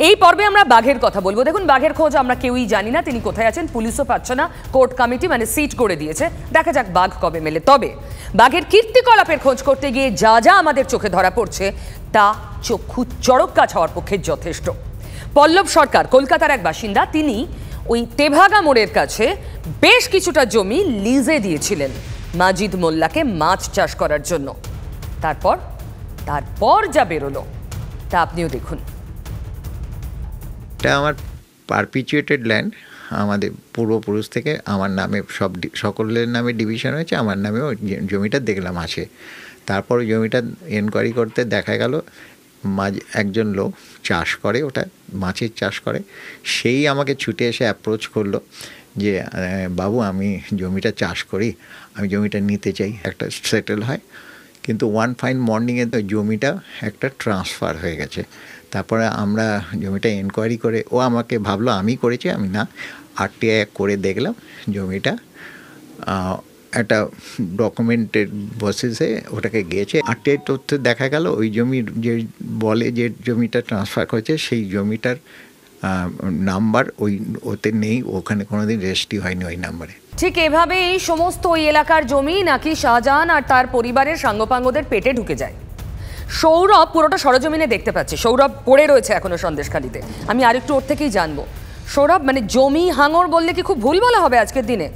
এই পর্বে আমরা বাঘের কথা বলবো। দেখুন, বাঘের খোঁজ আমরা কেউই জানি না, তিনি কোথায় আছেন পুলিশও পাচ্ছে না, কোর্ট কমিটি মানে সিট করে দিয়েছে। দেখা যাক বাঘ কবে মেলে। তবে বাঘের কীর্তিকলাপের খোঁজ করতে গিয়ে যা যা আমাদের চোখে ধরা পড়ছে তা চক্ষু চড়ক গাছ হওয়ার পক্ষে যথেষ্ট। পল্লব সরকার কলকাতার এক বাসিন্দা, তিনি ওই তেভাগা মোড়ের কাছে বেশ কিছুটা জমি লিজে দিয়েছিলেন মাজিদ মোল্লাকে মাছ চাষ করার জন্য। তারপর যা বেরোলো তা আপনিও দেখুন। এটা আমার পারপিচুয়েটেড ল্যান্ড, আমাদের পূর্বপুরুষ থেকে আমার নামে সকলের নামে ডিভিশন হয়েছে, আমার নামেও জমিটা দেখলাম আছে। তারপর জমিটা এনকোয়ারি করতে দেখা গেল একজন লোক চাষ করে, ওটা মাছের চাষ করে। সেই আমাকে ছুটে এসে অ্যাপ্রোচ করলো যে বাবু আমি জমিটা চাষ করি, আমি জমিটা নিতে চাই, একটা সেটেল হয়। কিন্তু ওয়ান ফাইন মর্নিংয়ে তো জমিটা একটা ট্রান্সফার হয়ে গেছে। তারপরে আমরা জমিটা এনকোয়ারি করে, ও আমাকে ভাবলো আমি করেছি, আমি না, RTI করে দেখলাম জমিটা একটা ডকুমেন্টেড বেসিসে ওটাকে গিয়েছে। RTI তথ্যে দেখা গেল ওই জমির যে বলে যে জমিটা ট্রান্সফার করেছে সেই জমিটার নাম্বার ওতে নেই, ওখানে কোনোদিন রেজিস্ট্রি হয়নি ওই নাম্বারে। ঠিক এভাবে এই সমস্ত ওই এলাকার জমি নাকি শাহজাহান আর তার পরিবারের সাঙ্গপাঙ্গদের পেটে ঢুকে যায়। সৌরভ পুরোটা সরজমিনে দেখতে পাচ্ছে, সৌরভ পড়ে রয়েছে এখনো সন্দেশখালিতে। আমি আরেকটু ওর থেকেই জানবো। সৌরভ, মানে জমি হাঙর বললে কি খুব ভুল বলা হবে আজকের দিনে?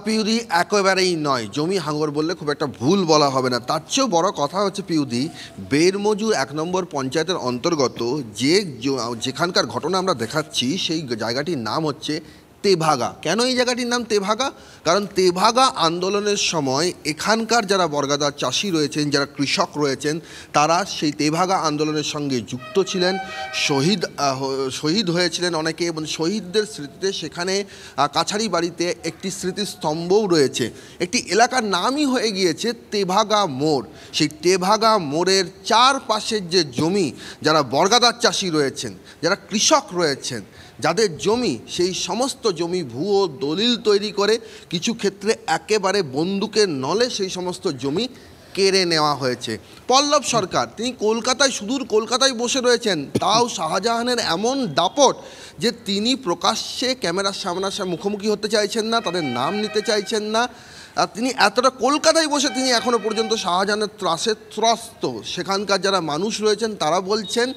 পিউদি, একেবারেই নয়, জমি হাঙর বললে খুব একটা ভুল বলা হবে না। তার চেয়েও বড় কথা হচ্ছে পিউদি, বেরমজুর 1 নম্বর পঞ্চায়েতের অন্তর্গত যেখানকার ঘটনা আমরা দেখাচ্ছি সেই জায়গাটির নাম হচ্ছে তেভাগা। কেন এই জায়গাটির নাম তেভাগা? কারণ তেভাগা আন্দোলনের সময় এখানকার যারা বর্গাদার চাষি রয়েছেন, যারা কৃষক রয়েছেন, তারা সেই তেভাগা আন্দোলনের সঙ্গে যুক্ত ছিলেন, শহীদ হয়েছিলেন অনেকে, এবং শহীদদের স্মৃতিতে সেখানে কাছারি বাড়িতে একটি স্মৃতিস্তম্ভও রয়েছে। একটি এলাকার নামই হয়ে গিয়েছে তেভাগা মোড়। সেই তেভাগা মোড়ের চারপাশের যে জমি, যারা বর্গাদার চাষি রয়েছেন, যারা কৃষক রয়েছেন, যাদের জমি, সেই সমস্ত জমি ভুয়ো দলিল তৈরি করে কিছু ক্ষেত্রে একেবারে বন্দুকের নলে সেই সমস্ত জমি কেড়ে নেওয়া হয়েছে। পল্লব সরকার তিনি কলকাতায়, সুদূর কলকাতায় বসে রয়েছেন, তাও শাহজাহানের এমন দাপট যে তিনি প্রকাশ্যে ক্যামেরার সামনাসামনি মুখোমুখি হতে চাইছেন না, তাদের নাম নিতে চাইছেন না। আর তিনি এতটা কলকাতায় বসে তিনি এখনও পর্যন্ত শাহজাহানের ত্রাসে ত্রস্ত। সেখানকার যারা মানুষ রয়েছেন তারা বলছেন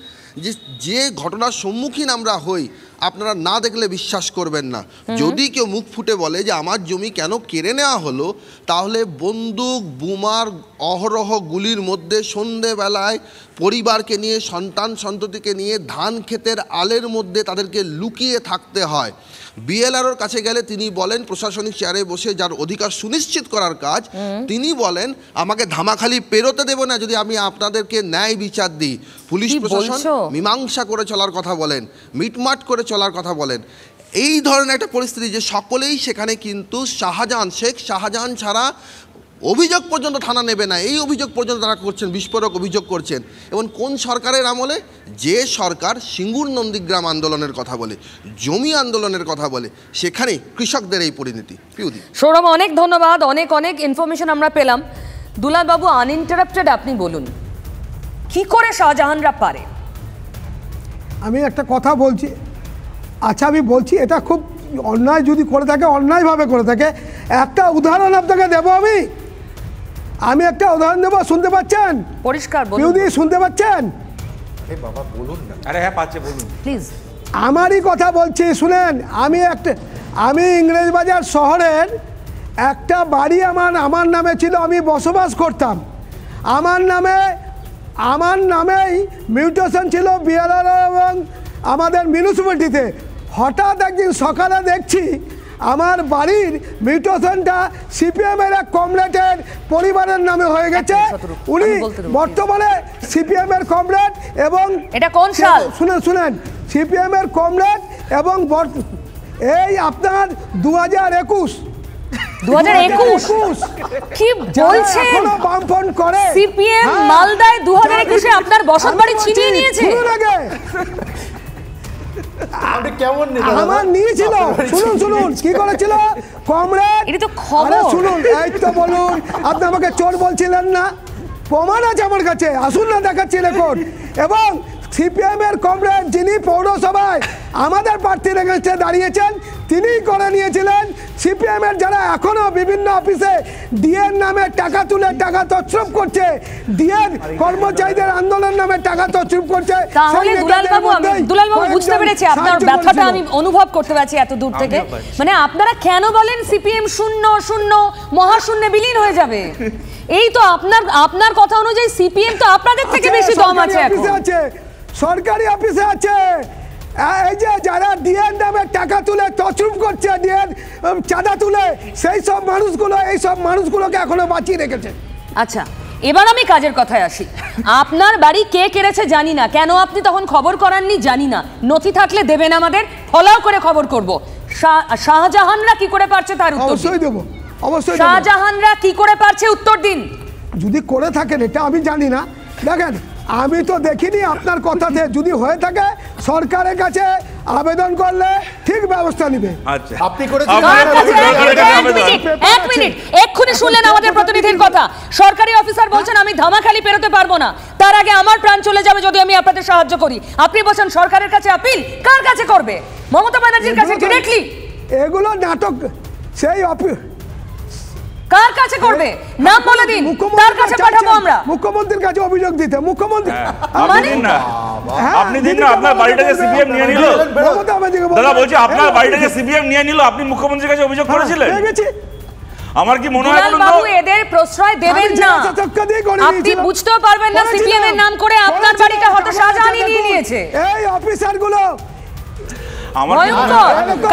যে ঘটনার সম্মুখীন আমরা হই, আপনারা না দেখলে বিশ্বাস করবেন না। যদি কেউ মুখ ফুটে বলে যে আমার জমি কেন কেড়ে নেওয়া হলো, তাহলে বন্দুক বোমার অহরহ গুলির মধ্যে সন্ধেবেলায় পরিবারকে নিয়ে, সন্তান সন্ততিকে নিয়ে ধান ক্ষেতের আলের মধ্যে তাদেরকে লুকিয়ে থাকতে হয়। BLROর কাছে গেলে তিনি বলেন, প্রশাসনিক চেয়ারে বসে যার অধিকার সুনিশ্চিত করার কাজ, তিনি বলেন আমাকে ধামাখালি পেরোতে দেব না যদি আমি আপনাদেরকে ন্যায় বিচার দিই। পুলিশ প্রশাসন মীমাংসা করে চলার কথা বলেন, মিটমাট করে চলার কথা বলেন। এই ধরনের একটা পরিস্থিতি যে সকলেই সেখানে কিন্তু শাহজাহান, শেখ শাহজাহান ছাড়া অভিযোগ পর্যন্ত থানা নেবে না, এই অভিযোগ পর্যন্ত তারা করছেন, বিস্ফোরক অভিযোগ করছেন। এবং কোন সরকারের আমলে? যে সরকার সিঙ্গুর নন্দীগ্রাম আন্দোলনের কথা বলে, জমি আন্দোলনের কথা বলে, সেখানে কৃষকদের এই পরিণতি। পিউদি, সৌরভ, অনেক ধন্যবাদ, অনেক ইনফরমেশন আমরা পেলাম। দুলালবাবু, আনইন্টারাপ্টেড আপনি বলুন, কি করে শাহজাহানরা পারে? আমি একটা কথা বলছি, আচ্ছা আমি বলছি, এটা খুব অন্যায় যদি করে থাকে, অন্যায়ভাবে করে থাকে। একটা উদাহরণ আপনাকে দেবো, আমি একটা উদাহরণ দেবো, শুনতে পাচ্ছেন? পরিষ্কার বলুন। পিউদি, শুনতে পাচ্ছেন? আরে বাবা বলুন না। আরে হ্যাঁ পাচ্ছে, বলুন প্লিজ। আমারই কথা বলছি, শুনেন। আমি ইংরেজবাজার শহরের একটা বাড়ি আমার নামে ছিল, আমি বসবাস করতাম। আমার নামেই মিউটেশন ছিল BLRO এবং আমাদের মিউনিসিপ্যালিটিতে। হঠাৎ একদিন সকালে দেখছি আমার বাড়ির মিউটেশনটা CPM-এর এক কমরেডের পরিবারের নামে হয়ে গেছে। উনি বর্তমানে CPM-এর কমরেড, এবং এটা কোন সাল? শুনেন, CPM-এর কমরেড, এবং এই আপনার 2021 কি বলছেন? বামফ্রন্ট করে CPM মালদায় 2021-এ আপনার বসত বাড়ি ছিনিয়ে নিয়েছে। আমার নিয়েছিল, শুনুন কি করেছিল কমরেড। এটা তো খবর। শুনুন, এই তো বলুন, আপনি আমাকে চোর বলছিলেন না? প্রমাণ আছে আমার কাছে, আসুন না দেখাচ্ছি রেকর্ড। এবং সিপিএম এর কমরেড যিনি পৌরসভায় আমাদের প্রার্থীর এগেন্সটে দাঁড়িয়েছেন তিনিই করে নিয়েছিলেন। সিপিএম এর যারা এখনো বিভিন্ন অফিসে ডিএর নামে টাকা তুলে টাকা তছরুপ করছে, ডিএর কর্মচারীদের আন্দোলন নামে টাকা তছরুপ করছে। তাহলে দুলালবাবু বুঝতে পেরেছি আপনার ব্যথাটা, আমি অনুভব করতে পারছি এত দূর থেকে। মানে আপনারা কেন বলেন সিপিএম শূন্য শূন্য মহাশূন্যে বিলীন হয়ে যাবে? এই তো আপনার কথা অনুযায়ী সিপিএম তো আপনাদের থেকে বেশি দম আছে এখন। সরকারি অফিসে আছে, এই যে যারা ডিএর নামে টাকা তুলে তছরুপ করছে, ডিএর চাঁদা তুলে, সেই সব মানুষগুলো, এই সব মানুষগুলোকে এখনো বাঁচিয়ে রেখেছে। আচ্ছা, এবার আমি কাজের কথায় আসি। আপনার বাড়ি কে কেড়েছে জানি না, কেন আপনি তখন খবর করাননি জানি না। নথি থাকলে দেবেন আমাদের, ফলাও করে খবর করব। শাহজাহানরা কি করে পারছে তার উত্তর অবশ্যই দেবো, অবশ্যই। শাহজাহানরা কি করে পারছে উত্তর দিন। যদি করে থাকেন এটা আমি জানি না, দেখেন আমি তো দেখিনি আপনার কথাতে। যদি হয়ে থাকে সরকারের কাছে আবেদন করলে ঠিক ব্যবস্থা নিবে। আচ্ছা, আপনি করে এক মিনিট, এক্ষুনি শুনলেন আমাদের প্রতিনিধির কথা। সরকারি অফিসার বলছেন আমি ধামাখালি পেরোতে পারবো না, তার আগে আমার প্রাণ চলে যাবে যদি আমি আপনাদের সাহায্য করি। আপনি বলছেন সরকারের কাছে আপিল, কার কাছে করবে? মমতা ব্যানার্জির কাছে ডিরেক্টলি? এগুলো নাটক, সেই কার কাছে করবে? নাম বলে দিন, তার কাছে পাঠাবো আমরা। মুখ্যমন্ত্রীর কাছে অভিযোগ দিতে। মুখ্যমন্ত্রী আপনি দিন না, আপনার বাড়িটাকে সিপিএম নিয়ে নিল। দাদা বলছি আপনার বাড়িটাকে সিপিএম নিয়ে নিল, আপনি মুখ্যমন্ত্রীর কাছে অভিযোগ করেছিলেন? আমার কি মনে হয় বাবু এদের প্রশ্রয় দেবেন না, আপনি বুঝতেও পারবেন না সিপিএম এর নাম করে আপনার বাড়িটা হয়তো শাহজাহানই নিয়ে নিয়েছে। এই অফিসারগুলো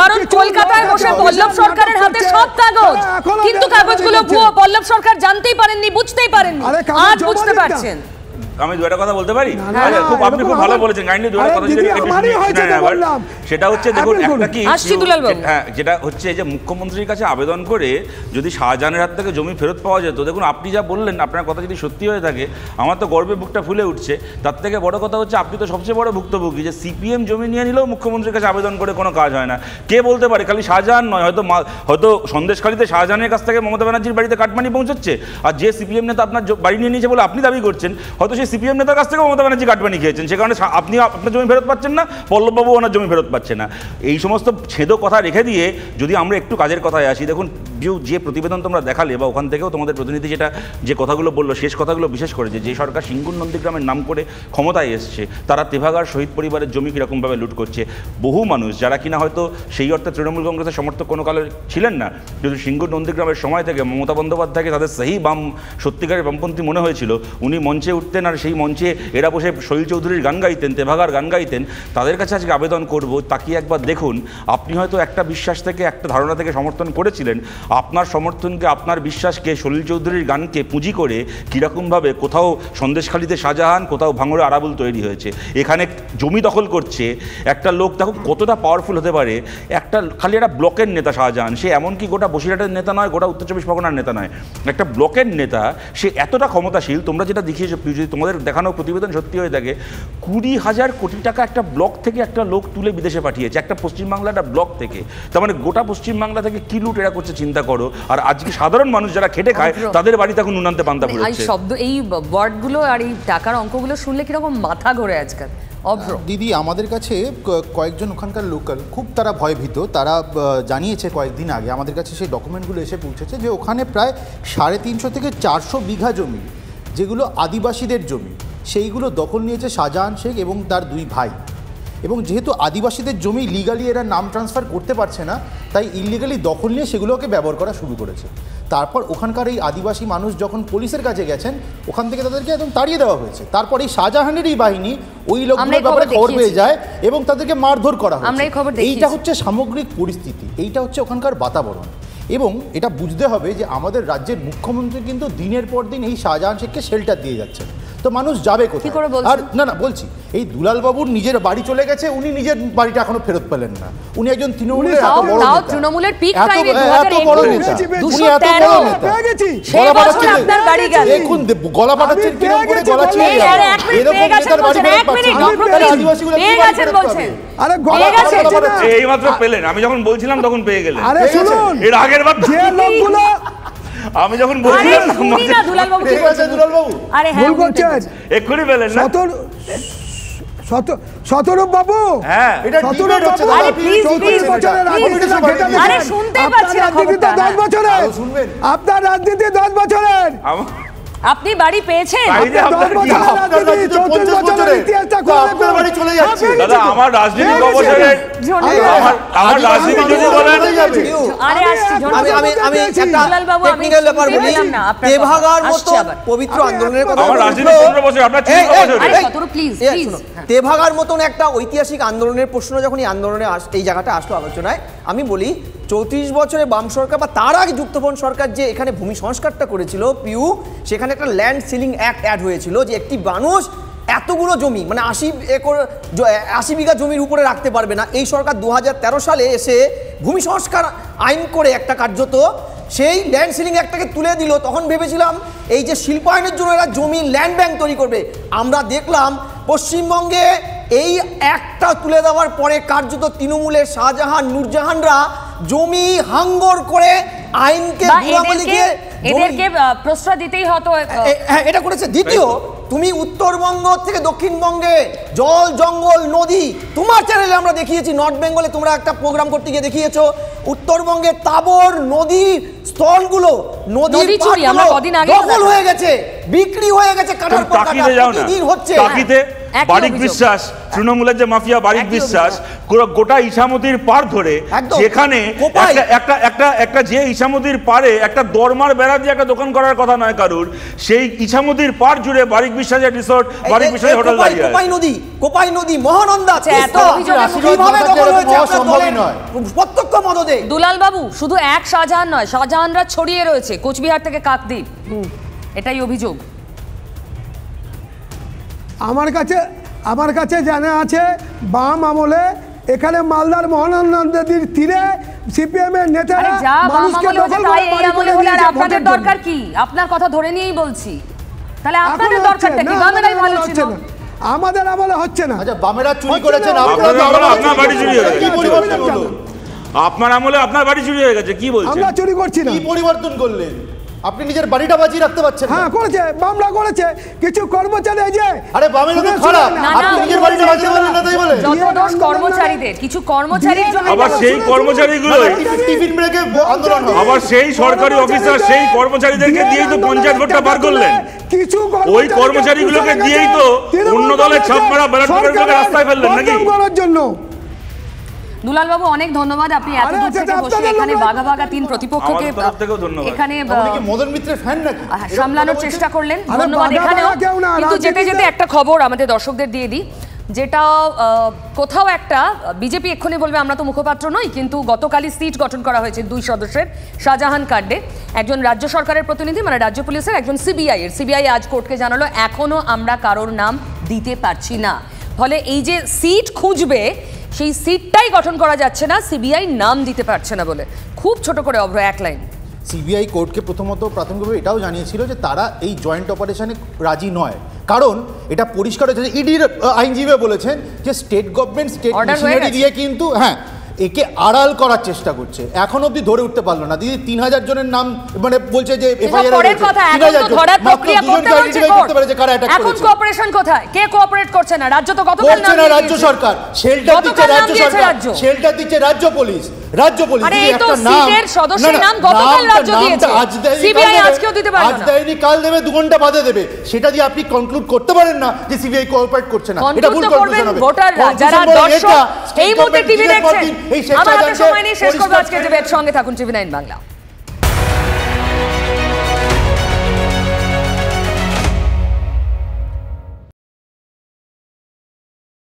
কারণ কলকাতায় বসে পল্লব সরকারের হাতে সব কাগজ, কিন্তু কাগজগুলো ভুয়ো। পল্লব সরকার জানতেই পারেননি, বুঝতেই পারেননি, আজ বুঝতে পারছেন। আমি দুটো কথা বলতে পারি? খুব আপনি খুব ভালো বলেছেন, কাইন্ডলি দুটো কথা যদি একটু শুনে আবার। সেটা হচ্ছে দেখুন, একটা কি যেটা হচ্ছে যে মুখ্যমন্ত্রীর কাছে আবেদন করে যদি শাহজাহানের হাত থেকে জমি ফেরত পাওয়া যেত, দেখুন আপনি যা বললেন আপনার কথা যদি সত্যি হয়ে থাকে আমার তো গর্বে বুকটা ফুলে উঠছে। তার থেকে বড় কথা হচ্ছে আপনি তো সবচেয়ে বড় ভুক্তভোগী, যে সিপিএম জমি নিয়ে নিলেও মুখ্যমন্ত্রীর কাছে আবেদন করে কোনো কাজ হয় না। কে বলতে পারে খালি শাহজাহান নয়, হয়তো সন্দেশখালীতে শাহজাহানের কাছ থেকে মমতা ব্যানার্জির বাড়িতে কাটমানি পৌঁছচ্ছে, আর যে সিপিএম নেতা আপনার বাড়ি নিয়ে নিয়েছে বলে আপনি দাবি করছেন, হয়তো সেই সিপিএম নেতার কাছ থেকে মমতা ব্যানার্জি কাটমানি খেয়েছেন, সে কারণে আপনি আপনার জমি ফেরত পাচ্ছেন না, পল্লববাবু ওনার জমি ফেরত পাচ্ছে না। এই সমস্ত ছেদো কথা রেখে দিয়ে যদি আমরা একটু কাজের কথায় আসি, দেখুন যে প্রতিবেদন তোমরা দেখালে বা ওখান থেকেও তোমাদের প্রতিনিধি যে কথাগুলো বললো, শেষ কথাগুলো বিশেষ করে যে সরকার সিঙ্গুর নন্দীগ্রামের নাম করে ক্ষমতায় এসছে, তারা তেভাগার শহীদ পরিবারের জমি কীরকমভাবে লুট করছে। বহু মানুষ যারা কিনা হয়তো সেই অর্থে তৃণমূল কংগ্রেসের সমর্থক কোনো কালে ছিলেন না, কিন্তু সিঙ্গুর নন্দীগ্রামের সময় থেকে মমতা বন্দ্যোপাধ্যায়কে তাদের সেই সত্যিকারের বামপন্থী মনে হয়েছিল। উনি মঞ্চে উঠতেন আর সেই মঞ্চে এরা বসে শৈল চৌধুরীর গান গাইতেন, তেভাগার গান গাইতেন। তাদের কাছে আজকে আবেদন করব, তাকিয়ে একবার দেখুন, আপনি হয়তো একটা বিশ্বাস থেকে, একটা ধারণা থেকে সমর্থন করেছিলেন, আপনার সমর্থনকে, আপনার বিশ্বাসকে, সলিল চৌধুরীর গানকে পুঁজি করে কীরকমভাবে কোথাও সন্দেশখালীতে শাহজাহান, কোথাও ভাঙড়ে আরাবুল তৈরি হয়েছে। এখানে জমি দখল করছে একটা লোক, দেখো কতটা পাওয়ারফুল হতে পারে। খালি একটা ব্লকের নেতা শাহজাহান, সে এমনকি গোটা বসিরহাটের নেতা নয়, গোটা উত্তর চব্বিশ পরগনার নেতা নয়, একটা ব্লকের নেতা। সে এতটা ক্ষমতাশীল, তোমরা যেটা দেখিয়েছো, যদি তোমাদের দেখানো প্রতিবেদন সত্যি হয়ে থাকে, 20,000 কোটি টাকা একটা ব্লক থেকে একটা লোক তুলে বিদেশে পাঠিয়েছে, একটা পশ্চিমবাংলা একটা ব্লক থেকে। তার মানে গোটা পশ্চিমবাংলা থেকে কি লুট এরা করছে চিন্তা করো। আর আজকে সাধারণ মানুষ যারা খেটে খায় তাদের বাড়িতে এখন নুনান্তে পান্তা ফুরোচ্ছে। এই ওয়ার্ডগুলো আর এই টাকার অঙ্কগুলো শুনলে কিরকম মাথা ঘোরে আজকাল। দিদি, আমাদের কাছে কয়েকজন ওখানকার লোকাল খুব তারা ভয়ভীত, তারা জানিয়েছে কয়েকদিন আগে আমাদের কাছে সেই ডকুমেন্টগুলো এসে পৌঁছেছে যে ওখানে প্রায় 350 থেকে 400 বিঘা জমি, যেগুলো আদিবাসীদের জমি, সেইগুলো দখল নিয়েছে শাহজাহান শেখ এবং তার 2 ভাই। এবং যেহেতু আদিবাসীদের জমি লিগালি এরা নাম ট্রান্সফার করতে পারছে না, তাই ইলিগালি দখল নিয়ে সেগুলোকে ব্যবহার করা শুরু করেছে। তারপর ওখানকার এই আদিবাসী মানুষ যখন পুলিশের কাছে গেছেন, ওখান থেকে তাদেরকে একদম তাড়িয়ে দেওয়া হয়েছে। তারপর এই শাহজাহানেরই বাহিনী ওই লোকগুলোর ব্যাপারে খবর পেয়ে যায় এবং তাদেরকে মারধর করা হয়। এইটা হচ্ছে সামগ্রিক পরিস্থিতি, এইটা হচ্ছে ওখানকার বাতাবরণ। এবং এটা বুঝতে হবে যে আমাদের রাজ্যের মুখ্যমন্ত্রী কিন্তু দিনের পর দিন এই শাহজাহান শেখকে শেল্টার দিয়ে যাচ্ছেন, তো মানুষ যাবে কোথায়? আর না বলছি, এই দুলালবাবুর নিজের বাড়ি চলে গেছে, উনি নিজের বাড়িটা এখনো ফেরত পেলেন না। উনি একজন তৃণমূলের এত বড় নেতা, তৃণমূলের পিক টাইমে এত বড় নেতা, উনি এত বড় নেতা, গলা ফাটাচ্ছেন, দেখুন গলা ফাটাচ্ছেন, কিরকম করে গলা ছিঁড়ে যাবে, এরকম নেতার বাড়ি ফেরত পাচ্ছেন না, আদিবাসীগুলো কি বাড়ি ফেরত পাবে? আরে গলা ফাটাচ্ছেন এইমাত্র পেলেন, আমি যখন বলছিলাম তখন পেয়ে গেলেন। আরে শুনুন, এর আগের বার যে লোকগুলো আমি যখন বলছিলাম না দুলালবাবু কি বলছেন দুলালবাবু? আরে হ্যাঁ ভুল করছেন, এক্ষুনি বলেন না শতরূপ বাবু। হ্যাঁ এটা ডিবেট হচ্ছে দাদা, প্লিজ আরে শুনতে পাচ্ছি না খবরটা। 10 বছরের আপনার রাজনীতি 10 বছরের আপনি বাড়ি পেয়েছেন? দাদা আমার রাজনীতি অবসরের আমার রাজনীতি যদি বলেন আরে আসছি আমি দুলালবাবু আমি বললাম না আপনার তেভাগার মতো পবিত্র আন্দোলনের কথা আমার রাজনীতি 15 বছর আপনার 30 বছর আরে কতটুকু প্লিজ তেভাগার মতন একটা ঐতিহাসিক আন্দোলনের প্রশ্ন যখন এই আন্দোলনে এই জায়গাটা আসলো আলোচনায়, আমি বলি 34 বছরে বাম সরকার বা তার আগে যুক্তফ্রন্ট সরকার যে এখানে ভূমি সংস্কারটা করেছিল পিউ, সেখানে একটা ল্যান্ড সিলিং অ্যাক্ট অ্যাড হয়েছিল যে একটি মানুষ এতগুলো জমি মানে 80 বিঘা জমির উপরে রাখতে পারবে না। এই সরকার 2013 সালে এসে ভূমি সংস্কার আইন করে একটা কার্যত সেই ল্যান্ড সিলিং অ্যাক্টটাকে তুলে দিল। তখন ভেবেছিলাম এই যে শিল্পায়নের জন্য এরা জমি ল্যান্ড ব্যাংক তৈরি করবে, আমরা দেখলাম পশ্চিমবঙ্গে এই একটা তুলে দেওয়ার পরে কার্যত তৃণমূলের শাহজাহান নূরজাহানরা জমি হাঙ্গর করে আইনকে এদেরকে প্রশ্রয় দিতেই হতো, এটা করেছে। দ্বিতীয়, তুমি উত্তরবঙ্গ থেকে দক্ষিণবঙ্গে জল জঙ্গল নদী, তোমার চ্যানেলে আমরা দেখিয়েছি, নর্থ বেঙ্গলে তোমরা একটা প্রোগ্রাম করতে গিয়ে দেখিয়েছো উত্তরবঙ্গে তাবর নদীর স্থলগুলো নদীর দখল হয়ে গেছে, বিক্রি হয়ে গেছে কাটার পর কাটা, প্রতিদিন হচ্ছে। বারিক বিশ্বাস তৃণমূলের যে মাফিয়া বারিক বিশ্বাস গোটা ইছামতির পার ধরে, যেখানে একটা যে ইছামতির পারে একটা দরমার বেড়া দিয়ে একটা দোকান করার কথা নয় কারুর, সেই ইছামতির পার জুড়ে বারিক বিশ্বাসের রিসোর্ট, বারিক বিশ্বাসের হোটেল দাঁড়িয়ে আছে। কোপাই নদী মহানন্দা প্রত্যক্ষ মদদে। দুলাল বাবু শুধু এক শাহজাহান নয়, শাহজাহানরা ছড়িয়ে রয়েছে কোচবিহার থেকে কাকদ্বীপ, এটাই অভিযোগ। আমার কাছে জানা আছে বাম আমলে এখানে মালদার মহানন্দা নদীর তীরে সিপিএম এর নেতারা মানুষকে দখল করে বাড়ি করে দিয়েছে। আপনাদের দরকার কি? আপনার কথা ধরে নিয়েই বলছি, তাহলে আপনাদের দরকারটা কি? বামেরাই ভালো ছিল, আমাদের আমলে হচ্ছে না। আচ্ছা বামেরা চুরি করেছেন, আপনার বাড়ি চুরি হয়ে গেছে, আপনার আমলে আপনার বাড়ি চুরি হয়ে গেছে, কি বলছেন? আমরা চুরি করছি না। কি পরিবর্তন করলেন? আপনি নিজের বাড়িটা বাঁচিয়ে রাখতে পারছেন? হ্যাঁ করেছে, বামরা করেছে, কিছু কর্মচারী এই যে আরে বামেরা তো খারাপ, আপনি নিজের বাড়িটা বাঁচিয়ে পারলেন না তাই বলে? যত দোষ কর্মচারীদের, কিছু কর্মচারীর জন্য আবার সেই কর্মচারীগুলো টিফিন ব্রেকে আন্দোলন, আবার সেই সরকারি অফিসার সেই কর্মচারীদেরকে দিয়েই তো পঞ্চায়েত ভোটটা পার করলেন। কিছু ওই কর্মচারীগুলোকে দিয়েই তো অন্য দলের ছাপ মারা ব্যালট পেপারগুলোকে রাস্তায় ফেললেন নাকি করার জন্য। দুলাল বাবু অনেক ধন্যবাদ, আপনি এত দূর থেকে বসে এখানে বাঘা বাঘা তিন প্রতিপক্ষকে এখানে মদন মিত্রের ফ্যান নাকি সামলানোর চেষ্টা করলেন, ধন্যবাদ। এখানেও কিন্তু যেতে যেতে একটা খবর আমাদের দর্শকদের দিয়ে দিই, যেটা কোথাও একটা বিজেপি এক্ষুনি বলবে আমরা তো মুখপাত্র নই, কিন্তু গতকালই সিট গঠন করা হয়েছে 2 সদস্যের শাহজাহান কাণ্ডে। একজন রাজ্য সরকারের প্রতিনিধি মানে রাজ্য পুলিশের, একজন সিবিআই আজ কোর্টকে জানালো এখনো আমরা কারোর নাম দিতে পারছি না। ফলে এই যে সিট খুঁজবে সেই সিটটাই গঠন করা যাচ্ছে না, সিবিআই নাম দিতে পারছে না বলে। খুব ছোট করে অভ্র এক লাইন। সিবিআই কোর্টকে প্রথমত প্রাথমিকভাবে এটাও জানিয়েছিল যে তারা এই জয়েন্ট অপারেশনে রাজি নয়, কারণ এটা পরিষ্কার হয়েছে যে ইডির আইনজীবী বলেছেন যে স্টেট গভর্নমেন্ট স্টেট মেশিনারি দিয়ে কিন্তু একে আড়াল করার চেষ্টা করছে। এখন অবধি ধরে উঠতে পারলো না। দিদি 3000 জনের নাম মানে বলছে যে এফআইআর পরের কথা, এখন তো ধরার প্রক্রিয়া করতে বলছে কোর্ট। এখন কোঅপারেশন কোথায়? কে কোঅপারেট করছে না? রাজ্য তো গতকাল নাম দিয়েছে, রাজ্য সরকার শেল্টার দিচ্ছে, রাজ্য সরকার শেল্টার দিচ্ছে, রাজ্য পুলিশ আরে এই তো সিটের সদস্যের নাম গতকাল রাজ্য দিয়েছে, সিবিআই আজকেও দিতে পারবে না। আজ দেয়নি, কাল দেবে, 2 ঘন্টা বাদে দেবে। সেটা দিয়ে আপনি কনক্লুড করতে পারেন না যে সিবিআই কোঅপারেট করছে না। এটা ভুল কনক্লুশন হবে। ভোটাররা যারা দর্শক এই মুহূর্তে টিভি দেখছেন, আমার হাতে সময় নেই, শেষ করব আজকে ডিবেট। সঙ্গে থাকুন টিভি9 বাংলা।